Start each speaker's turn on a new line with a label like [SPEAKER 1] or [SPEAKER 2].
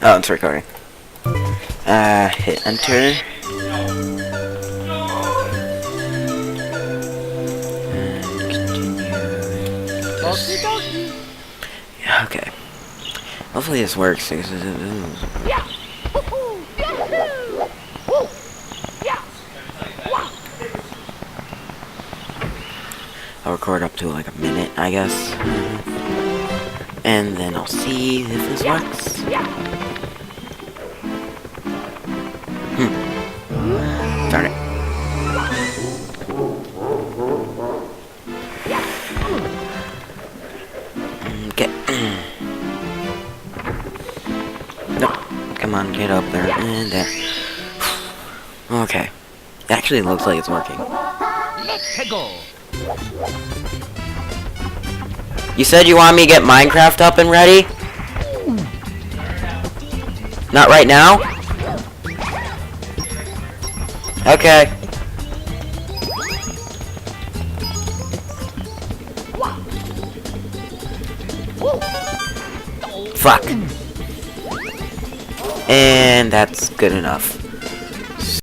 [SPEAKER 1] Oh, it's recording. Hit enter. And continue. Yeah, okay. Hopefully this works. I'll record up to like a minute, I guess. And then I'll see if this works. Darn it. Okay. Nope. Come on, get up there. And there. Okay. It actually looks like it's working.
[SPEAKER 2] Let's go.
[SPEAKER 1] You said you want me to get Minecraft up and ready? Not right now? Okay. Fuck. And that's good enough.